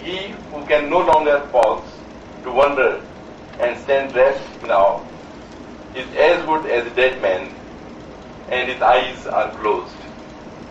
he who can no longer pause to wonder and stand rest in awe is as good as a dead man and his eyes are closed।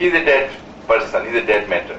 he is a dead person, he is a dead matter।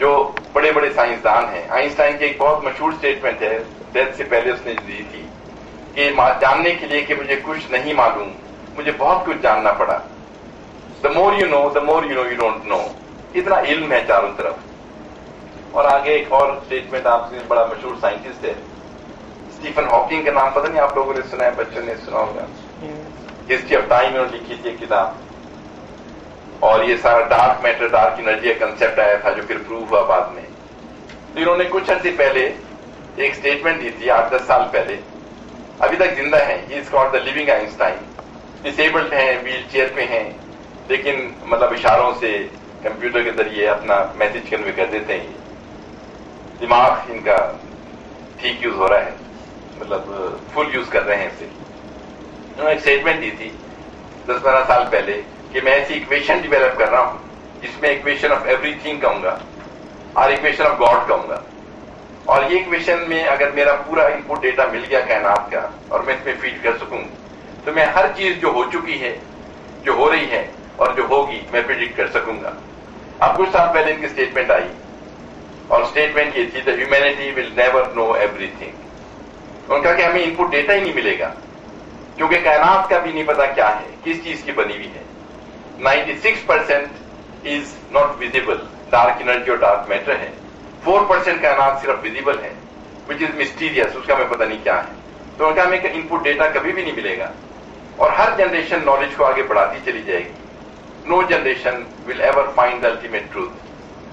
جو بڑے بڑے سائنسدان ہیں. Einstein کی ایک بہت مشہور statement ہے، ڈیتھ سے پہلے اس نے دی تھی کہ جاننے کے لیے کہ مجھے کچھ نہیں معلوم، مجھے بہت کچھ جاننا پڑا. The more you know you don't know. اتنا علم ہے چاروں طرف. اور آگے ایک اور اسٹیٹمنٹ آپ سے، بڑا مشہور سائنٹسٹ ہے اسٹیفن ہاکنگ کا نام پتہ نہیں آپ لوگوں نے سنا ہے، بچوں نے سنا ہوگا. ہسٹری آف ٹائم انہوں نے لکھی تھی کتاب، اور یہ سارا ڈارک میٹر ڈارک انرجی کا کنسپٹ آیا تھا جو پھر پروو ہوا بعد میں. تو انہوں نے کچھ عرصے پہلے ایک اسٹیٹمنٹ دی تھی 8-10 سال پہلے، ابھی تک زندہ ہے. He is called the living Einstein. Disabled ہیں، ویل چیئر پہ ہیں، لیکن مطلب اشاروں سے کمپیوٹر کے ذریعے اپنا میسج کنوے کر دیتے ہیں. دماغ ان کا ٹھیک یوز ہو رہا ہے، مطلب فل یوز کر رہے ہیں اسے. انہوں نے ایک اسٹیٹمنٹ دی تھی 10-12 سال پہلے کہ میں ایسی اکویشن ڈیولپ کر رہا ہوں جس میں اکویشن آف ایوری تھنگ کہوں گا اور اکویشن آف گاڈ کہوں گا. اور یہ اکویشن میں اگر میرا پورا ان پٹ ڈیٹا مل گیا کائنات کا اور میں اس میں فیڈ کر سکوں تو میں ہر چیز جو ہو چکی ہے، جو ہو رہی ہے اور جو ہوگی میں پریڈکٹ کر سکوں گا. اب کچھ سال پہلے ان کی اسٹیٹمنٹ آئی اور اسٹیٹمنٹ یہ تھی the humanity will never know everything. ان کا کہ ہمیں ان پٹ ڈیٹا ہی نہیں ملے گا کیونکہ کائنات کا بھی نہیں پتا کیا ہے، کس چیز کی بنی ہوئی ہے. 96% is not visible, dark energy اور ڈارک میٹر ہے. 4% کائنات صرف ویزیبل ہے وچ از مسٹیریس، اس کا ہمیں پتہ نہیں کیا ہے. تو ان کا ہمیں ان پٹ ڈیٹا کبھی بھی نہیں ملے گا اور ہر جنریشن نالج کو آگے بڑھاتی چلی جائے گی. No generation will ever find the ultimate truth.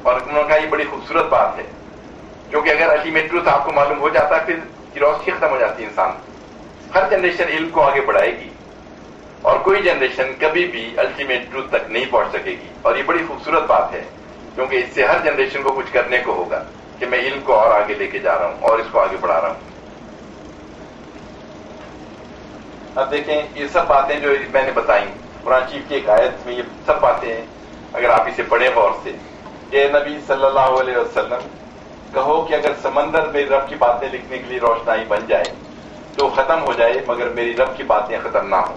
اور انہوں کا یہ بڑی خوبصورت بات ہے کیونکہ اگر الٹیمیٹ ٹروتھ آپ کو معلوم ہو جاتا ہے پھر کیوریوسٹی ختم ہو جاتی ہے انسان. ہر جنریشن علم کو آگے بڑھائے گی اور کوئی جنریشن کبھی بھی الٹیمیٹ ٹروتھ تک نہیں پہنچ سکے گی. اور یہ بڑی خوبصورت بات ہے کیونکہ اس سے ہر جنریشن کو کچھ کرنے کو ہوگا کہ میں علم کو اور آگے لے کے جا رہا ہوں اور اس کو آگے بڑھا رہا ہوں. اب دیکھیں یہ سب باتیں جو میں نے بتائیں قرآن شریف کی ایک آیت میں، یہ سب باتیں اگر آپ اسے پڑھیں غور سے کہ نبی صلی اللہ علیہ وسلم کہو کہ اگر سمندر میری رب کی باتیں لکھنے کے لیے روشنائی بن جائے تو ختم ہو جائے مگر میری رب کی باتیں ختم نہ ہوں.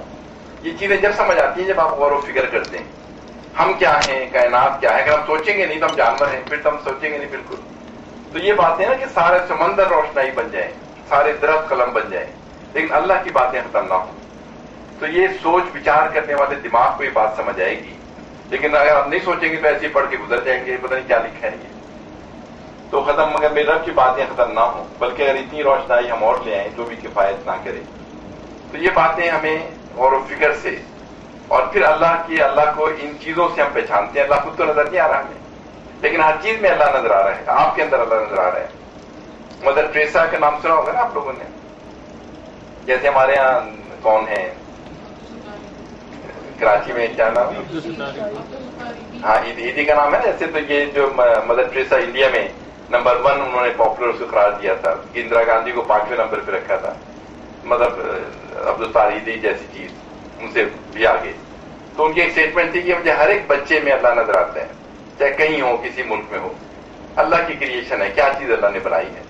یہ چیزیں جب سمجھ آتی ہیں جب آپ غور و فکر کرتے ہیں ہم کیا ہیں، کائنات کیا ہے. اگر ہم سوچیں گے نہیں تو ہم جانور ہیں، پھر تو ہم سوچیں گے نہیں بالکل. تو یہ باتیں نا کہ سارے سمندر روشنائی بن جائیں، سارے درخت قلم بن جائیں لیکن اللہ کی باتیں ختم نہ ہوں. تو یہ سوچ وچار کرنے والے دماغ کو یہ بات سمجھ آئے گی. لیکن اگر آپ نہیں سوچیں گے تو ایسے ہی پڑھ کے گزر جائیں گے، پتہ نہیں کیا لکھا ہے یہ. تو ختم مگر میرے رب کی باتیں ختم نہ ہوں بلکہ اگر اتنی روشنائی ہم اور لے آئیں جو بھی کفایت نہ کرے. تو یہ باتیں ہمیں غور و فکر سے اور پھر اللہ کو ان چیزوں سے ہم پہچانتے ہیں. اللہ خود تو نظر نہیں آ رہا ہمیں لیکن ہر چیز میں اللہ نظر آ رہا ہے. آپ کے اندر اللہ نظر آ رہا ہے. مدر ٹریسا کا نام سنا ہوگا نا آپ لوگوں نے. جیسے ہمارے یہاں کون ہے کراچی میں، کیا نام ہے، ہاں ایدی کا نام ہے. ایسے تو یہ جو مدر ٹریسا انڈیا میں نمبر 1 انہوں نے پاپولر اس کو قرار دیا تھا. اندرا گاندھی کو 5ویں نمبر پہ رکھا تھا. مطلب عبدالستار ایدی جیسی چیز ان سے بھی آگے. تو ان کی ایک اسٹیٹمنٹ تھی کہ مجھے ہر ایک بچے میں اللہ نظر آتا ہے، چاہے کہیں ہو، کسی ملک میں ہو. اللہ کی کریشن ہے، کیا چیز اللہ نے بنائی ہے.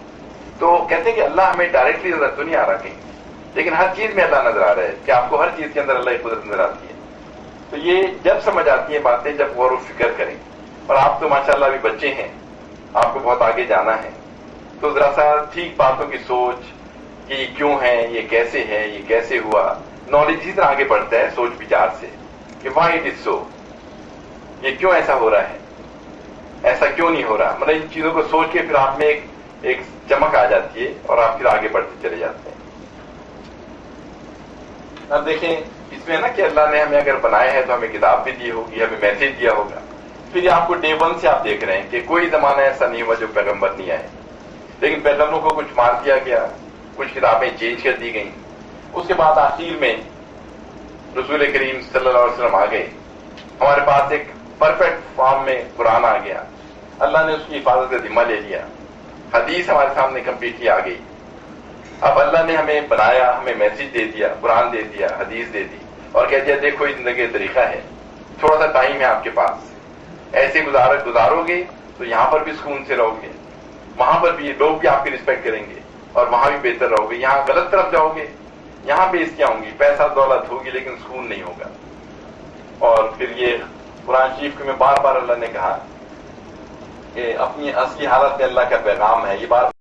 تو کہتے ہیں کہ اللہ ہمیں ڈائریکٹلی نظر تو نہیں آ رہا کہیں لیکن ہر چیز میں اللہ نظر آ رہا ہے کہ آپ کو ہر چیز کے اندر اللہ کی قدرت نظر آتی ہے. تو یہ جب سمجھ آتی ہیں باتیں جب غور و فکر کریں. اور آپ تو ماشاءاللہ ابھی بچے ہیں، آپ کو بہت آگے جانا ہے. تو ذرا سا ٹھیک باتوں کی سوچ کہ یہ کیوں ہے، یہ کیسے ہے، یہ کیسے ہوا. نالج اسی طرح آگے بڑھتا ہے سوچ وچار سے کہ وائی اٹ از سو، یہ کیوں ایسا ہو رہا ہے، ایسا کیوں نہیں ہو رہا. مطلب ان چیزوں کو سوچ کے پھر آپ میں ایک چمک آ جاتی ہے اور آپ پھر آگے بڑھتے چلے جاتے ہیں. اب دیکھیں اس میں نا کہ اللہ نے ہمیں اگر بنایا ہے تو ہمیں کتاب بھی دی ہوگی، ہمیں میسج دیا ہوگا. پھر یہ آپ کو ڈے 1 سے آپ دیکھ رہے ہیں کہ کوئی زمانہ ایسا نہیں ہوا جو پیغمبر نہیں آئے. لیکن پیغمبروں کو کچھ مار دیا گیا، کچھ کتابیں چینج کر دی گئیں. اس کے بعد آخر میں رسول کریم صلی اللہ علیہ وسلم آ گئے. ہمارے پاس ایک پرفیکٹ فارم میں قرآن آ گیا. اللہ نے اس کی حفاظت کا ذمہ لے لیا. حدیث ہمارے سامنے کمپلیٹلی آ گئی. اب اللہ نے ہمیں بنایا، ہمیں میسج دے دیا، قرآن دے دیا، حدیث دے دی اور کہہ دیا دیکھو یہ زندگی کا طریقہ ہے. تھوڑا سا ٹائم ہے آپ کے پاس، ایسے گزارو گے تو یہاں پر بھی سکون سے رہو گے، وہاں پر بھی لوگ بھی آپ کی رسپیکٹ کریں گے اور وہاں بھی بہتر رہو گے. یہاں غلط طرف جاؤ گے، یہاں بےزتیاں ہوں گی، پیسہ دولت ہوگی لیکن سکون نہیں ہوگا. اور پھر یہ قرآن شریف میں بار بار اللہ نے کہا کہ اپنی اصلی حالت میں اللہ کا پیغام ہے. یہ بات